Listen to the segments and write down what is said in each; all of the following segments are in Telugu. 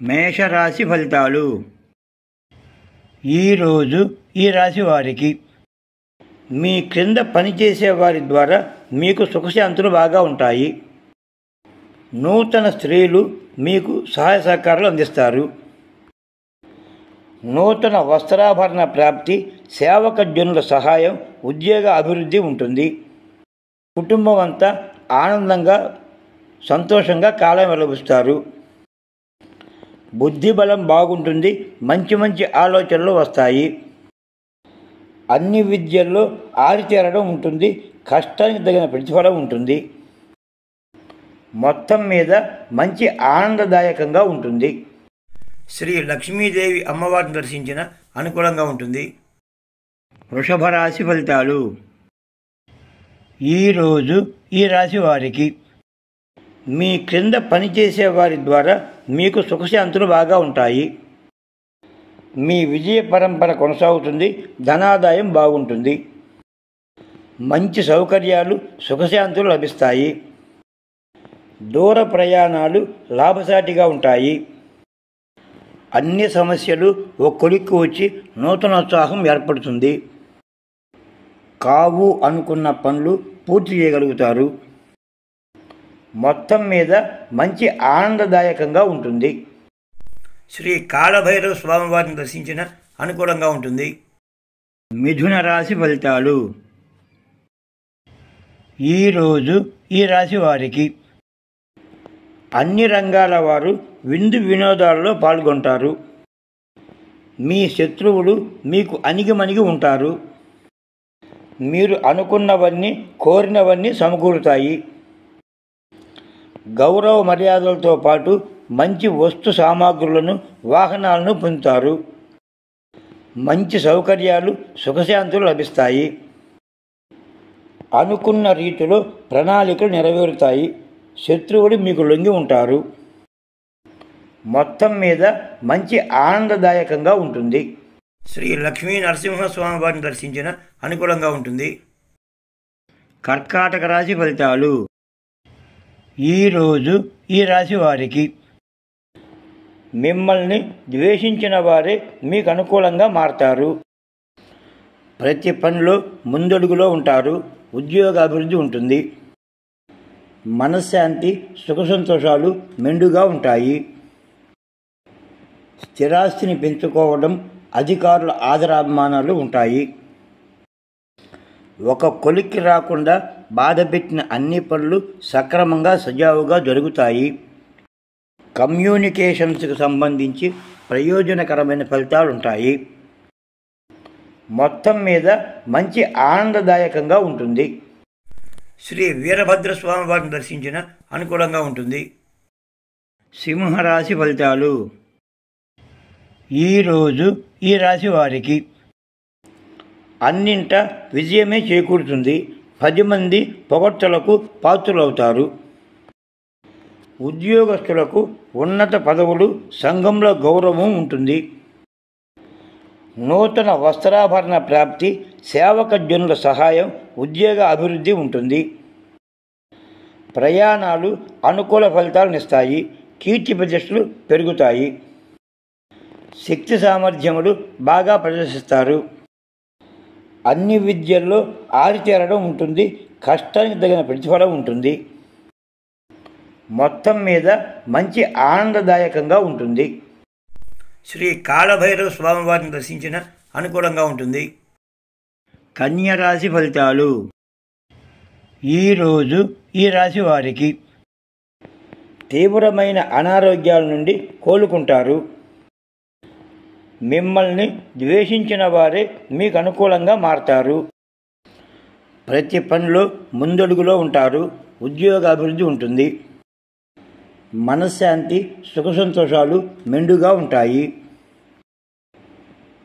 మేషరాశి ఫలితాలు. ఈరోజు ఈ రాశి వారికి మీ క్రింద పనిచేసే వారి ద్వారా మీకు సుఖశాంతులు బాగా ఉంటాయి. నూతన స్త్రీలు మీకు సహాయ సహకారాలు అందిస్తారు. నూతన వస్త్రాభరణ ప్రాప్తి, సేవకజనుల సహాయం, ఉద్యోగ అభివృద్ధి ఉంటుంది. కుటుంబం అంతా ఆనందంగా సంతోషంగా కాలం వెలబుస్తారు. బుద్ధిబలం బాగుంటుంది. మంచి మంచి ఆలోచనలు వస్తాయి. అన్ని విద్యల్లో ఆరితేరడం ఉంటుంది. కష్టానికి తగిన ప్రతిఫలం ఉంటుంది. మొత్తం మీద మంచి ఆనందదాయకంగా ఉంటుంది. శ్రీ లక్ష్మీదేవి అమ్మవారిని దర్శించిన అనుకూలంగా ఉంటుంది. వృషభ రాశి ఫలితాలు. ఈరోజు ఈ రాశి వారికి మీ క్రింద పనిచేసే వారి ద్వారా మీకు సుఖశాంతులు బాగా ఉంటాయి. మీ విజయ పరంపర కొనసాగుతుంది. ధనాదాయం బాగుంటుంది. మంచి సౌకర్యాలు, సుఖశాంతులు లభిస్తాయి. దూర ప్రయాణాలు లాభసాటిగా ఉంటాయి. అన్ని సమస్యలు ఒక కొలిక్కి వచ్చి నూతనోత్సాహం ఏర్పడుతుంది. కావు అనుకున్న పనులు పూర్తి చేయగలుగుతారు. మొత్తం మీద మంచి ఆనందదాయకంగా ఉంటుంది. శ్రీ కాళభైరవ స్వామివారిని దర్శించిన అనుకూలంగా ఉంటుంది. మిథున రాశి ఫలితాలు. ఈరోజు ఈ రాశి వారికి అన్ని రంగాల వారు విందు వినోదాలలో పాల్గొంటారు. మీ శత్రువులు మీకు అణిగిమణిగి ఉంటారు. మీరు అనుకున్నవన్నీ, కోరినవన్నీ సమకూరుతాయి. గౌరవ మర్యాదలతో పాటు మంచి వస్తు సామాగ్రులను, వాహనాలను పొందుతారు. మంచి సౌకర్యాలు, సుఖశాంతులు లభిస్తాయి. అనుకున్న రీతిలో ప్రణాళికలు నెరవేరుతాయి. శత్రువులు మీకు లొంగి ఉంటారు. మొత్తం మీద మంచి ఆనందదాయకంగా ఉంటుంది. శ్రీ లక్ష్మీ నరసింహస్వామి వారిని దర్శించిన అనుకూలంగా ఉంటుంది. కర్కాటక రాశి ఫలితాలు. ఈరోజు ఈ రాశి వారికి మిమ్మల్ని ద్వేషించిన వారే మీకు అనుకూలంగా మారతారు. ప్రతి పనిలో ముందడుగులో ఉంటారు. ఉద్యోగ అభివృద్ధి ఉంటుంది. మనశ్శాంతి, సుఖ సంతోషాలు మెండుగా ఉంటాయి. స్థిరాస్తిని పెంచుకోవడం, అధికారుల ఆదరాభిమానాలు ఉంటాయి. ఒక కొలిక్కి రాకుండా బాధపెట్టిన అన్ని పనులు సక్రమంగా సజావుగా జరుగుతాయి. కమ్యూనికేషన్స్కి సంబంధించి ప్రయోజనకరమైన ఫలితాలు ఉంటాయి. మొత్తం మీద మంచి ఆనందదాయకంగా ఉంటుంది. శ్రీ వీరభద్రస్వామి వారిని దర్శించిన అనుకూలంగా ఉంటుంది. సింహరాశి ఫలితాలు. ఈరోజు ఈ రాశి వారికి అన్నింట విజయమే చేకూరుతుంది. 10 మంది పొగడ్తలకు పాత్రులవుతారు. ఉద్యోగస్తులకు ఉన్నత పదవులు, సంఘంలో గౌరవం ఉంటుంది. నూతన వస్త్రాభరణ ప్రాప్తి, సేవకజనుల సహాయం, ఉద్యోగ అభివృద్ధి ఉంటుంది. ప్రయాణాలు అనుకూల ఫలితాలనిస్తాయి. కీర్తి ప్రతిష్టలు పెరుగుతాయి. శక్తి సామర్థ్యములు బాగా ప్రదర్శిస్తారు. అన్ని విద్యల్లో ఆరితేరడం ఉంటుంది. కష్టానికి తగిన ప్రతిఫలం ఉంటుంది. మొత్తం మీద మంచి ఆనందదాయకంగా ఉంటుంది. శ్రీ కాళభైరవ స్వామివారిని దర్శించిన అనుకూలంగా ఉంటుంది. కన్య రాశి ఫలితాలు. ఈరోజు ఈ రాశి వారికి తీవ్రమైన అనారోగ్యాల నుండి కోలుకుంటారు. మిమ్మల్ని ద్వేషించిన వారే మీకు అనుకూలంగా మారతారు. ప్రతి పనిలో ముందడుగులో ఉంటారు. ఉద్యోగ అభివృద్ధి ఉంటుంది. మనశ్శాంతి, సుఖ సంతోషాలు మెండుగా ఉంటాయి.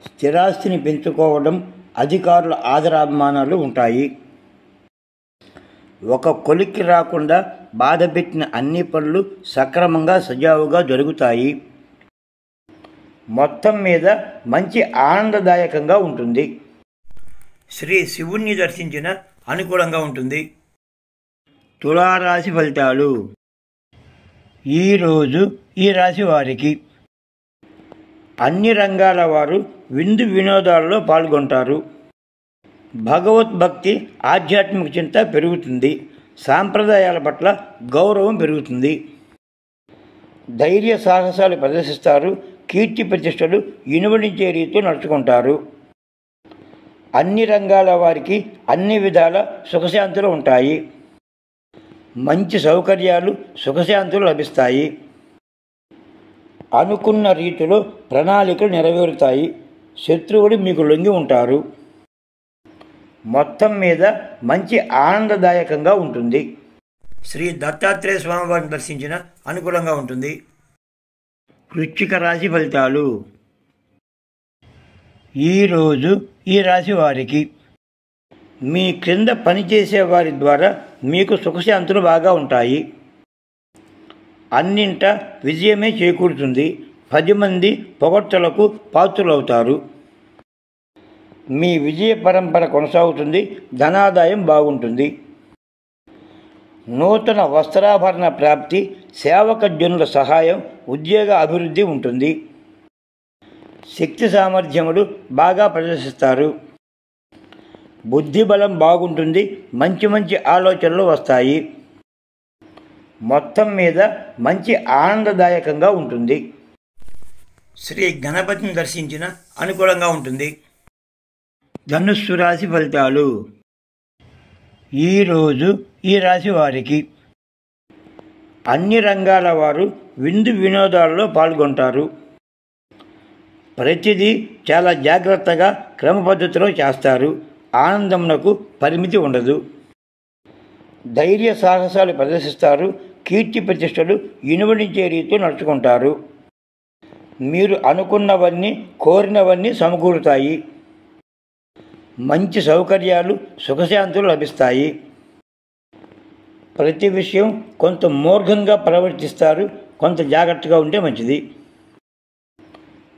స్థిరాస్తిని పెంచుకోవడం, అధికారుల ఆదరాభిమానాలు ఉంటాయి. ఒక కొలిక్కి రాకుండా బాధపెట్టిన అన్ని పనులు సక్రమంగా సజావుగా జరుగుతాయి. మొత్తం మీద మంచి ఆనందదాయకంగా ఉంటుంది. శ్రీ శివుణ్ణి దర్శించిన అనుకూలంగా ఉంటుంది. తులారాశి ఫలితాలు. ఈరోజు ఈ రాశి వారికి అన్ని రంగాల వారు విందు వినోదాల్లో పాల్గొంటారు. భగవద్భక్తి, ఆధ్యాత్మిక చింత పెరుగుతుంది. సాంప్రదాయాల పట్ల గౌరవం పెరుగుతుంది. ధైర్య సాహసాలు ప్రదర్శిస్తారు. కీర్తి ప్రతిష్టలు ఇనుమడించే రీతిలో నడుచుకుంటారు. అన్ని రంగాల వారికి అన్ని విధాల సుఖశాంతులు ఉంటాయి. మంచి సౌకర్యాలు, సుఖశాంతులు లభిస్తాయి. అనుకున్న రీతిలో ప్రణాళికలు నెరవేరుతాయి. శత్రువులు మీకు లొంగి ఉంటారు. మొత్తం మీద మంచి ఆనందదాయకంగా ఉంటుంది. శ్రీ దత్తాత్రేయ స్వామివారిని దర్శించిన అనుకూలంగా ఉంటుంది. వృశ్చిక రాశి ఫలితాలు. ఈరోజు ఈ రాశి వారికి మీ క్రింద పనిచేసే వారి ద్వారా మీకు సుఖశాంతులు బాగా ఉంటాయి. అన్నింట విజయమే చేకూరుతుంది. 10 మంది పొగడ్తలకు పాత్రులవుతారు. మీ విజయ పరంపర కొనసాగుతుంది. ధనాదాయం బాగుంటుంది. నూతన వస్త్రాభరణ ప్రాప్తి, సేవకజనుల సహాయం, ఉద్యోగ అభివృద్ధి ఉంటుంది. శక్తి సామర్థ్యములు బాగా ప్రదర్శిస్తారు. బుద్ధిబలం బాగుంటుంది. మంచి మంచి ఆలోచనలు వస్తాయి. మొత్తం మీద మంచి ఆనందదాయకంగా ఉంటుంది. శ్రీ గణపతిని దర్శించిన అనుకూలంగా ఉంటుంది. ధనుస్సు రాశి ఫలితాలు. ఈరోజు ఈ రాశి వారికి అన్ని రంగాల వారు విందు వినోదాల్లో పాల్గొంటారు. ప్రతిదీ చాలా జాగ్రత్తగా క్రమపద్ధతిలో చేస్తారు. ఆనందమునకు పరిమితి ఉండదు. ధైర్య సాహసాలు ప్రదర్శిస్తారు. కీర్తి ప్రతిష్టలు ఇనుమడించే రీతిలో నడుచుకుంటారు. మీరు అనుకున్నవన్నీ, కోరినవన్నీ సమకూరుతాయి. మంచి సౌకర్యాలు, సుఖశాంతులు లభిస్తాయి. ప్రతి విషయం కొంత మూర్ఘంగా ప్రవర్తిస్తారు. కొంత జాగ్రత్తగా ఉంటే మంచిది.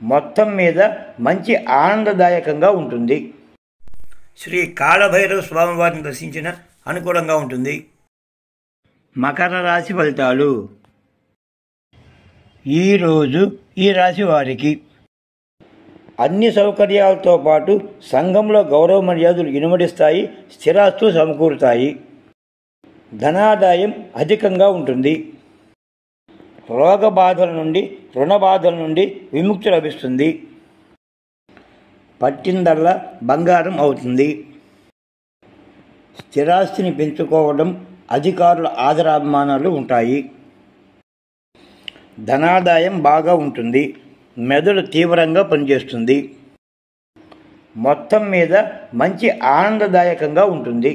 మొత్తం మీద మంచి ఆనందదాయకంగా ఉంటుంది. శ్రీ కాళభైరవ స్వామివారిని దర్శించిన అనుకూలంగా ఉంటుంది. మకర రాశి ఫలితాలు. ఈరోజు ఈ రాశి వారికి అన్ని సౌకర్యాలతో పాటు సంఘంలో గౌరవ మర్యాదలు ఇనుమడిస్తాయి. స్థిరాస్తులు సమకూరుతాయి. ధనాదాయం అధికంగా ఉంటుంది. రోగ బాధల నుండి, రుణ బాధల నుండి విముక్తి లభిస్తుంది. పట్టిందల్లా బంగారం అవుతుంది. స్థిరాస్తిని పెంచుకోవడం, అధికారుల ఆదరాభిమానాలు ఉంటాయి. ధనాదాయం బాగా ఉంటుంది. మెదడు తీవ్రంగా పనిచేస్తుంది. మొత్తం మీద మంచి ఆనందదాయకంగా ఉంటుంది.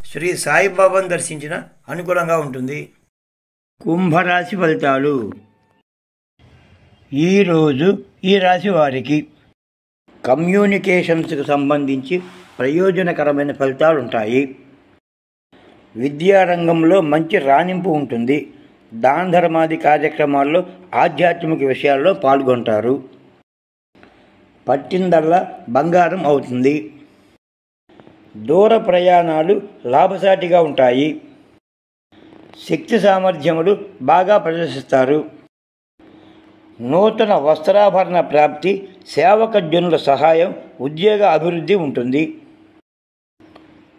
శ్రీ సాయిబాబాను దర్శించిన అనుకూలంగా ఉంటుంది. కుంభరాశి ఫలితాలు. ఈరోజు ఈ రాశి వారికి కమ్యూనికేషన్స్కి సంబంధించి ప్రయోజనకరమైన ఫలితాలు ఉంటాయి. విద్యారంగంలో మంచి రాణింపు ఉంటుంది. దాన ధర్మాది కార్యక్రమాల్లో, ఆధ్యాత్మిక విషయాల్లో పాల్గొంటారు. పట్టిందల్లా బంగారం అవుతుంది. దూర ప్రయాణాలు లాభసాటిగా ఉంటాయి. శక్తి సామర్థ్యములు బాగా ప్రదర్శిస్తారు. నూతన వస్త్రాభరణ ప్రాప్తి, సేవకజనుల సహాయం, ఉద్యోగ అభివృద్ధి ఉంటుంది.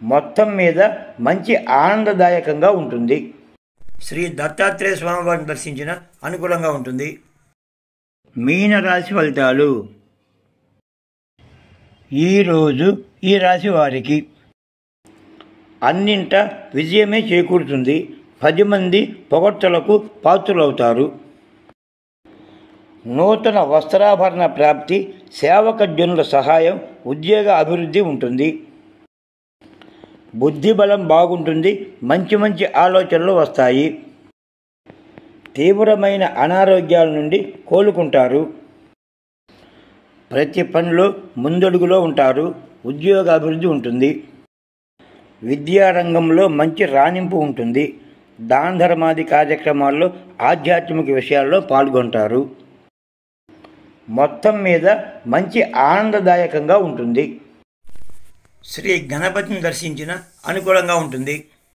మొత్తం మీద మంచి ఆనందదాయకంగా ఉంటుంది. శ్రీ దత్తాత్రేయ స్వామివారిని దర్శించిన అనుకూలంగా ఉంటుంది. మీనరాశి ఫలితాలు. ఈరోజు ఈ రాశి వారికి అన్నింట విజయమే చేకూరుతుంది. 10 మంది పొగడ్తలకు పాత్రులవుతారు. నూతన వస్త్రాభరణ ప్రాప్తి, సేవకజనుల సహాయం, ఉద్యోగ అభివృద్ధి ఉంటుంది. బుద్ధిబలం బాగుంటుంది. మంచి మంచి ఆలోచనలు వస్తాయి. తీవ్రమైన అనారోగ్యాల నుండి కోలుకుంటారు. ప్రతి పనిలో ముందడుగులో ఉంటారు. ఉద్యోగ అభివృద్ధి ఉంటుంది. విద్యారంగంలో మంచి రాణింపు ఉంటుంది. దాన ధర్మాది కార్యక్రమాల్లో, ఆధ్యాత్మిక విషయాల్లో పాల్గొంటారు. మొత్తం మీద మంచి ఆనందదాయకంగా ఉంటుంది. శ్రీ గణపతిని దర్శించిన అనుకూలంగా ఉంటుంది.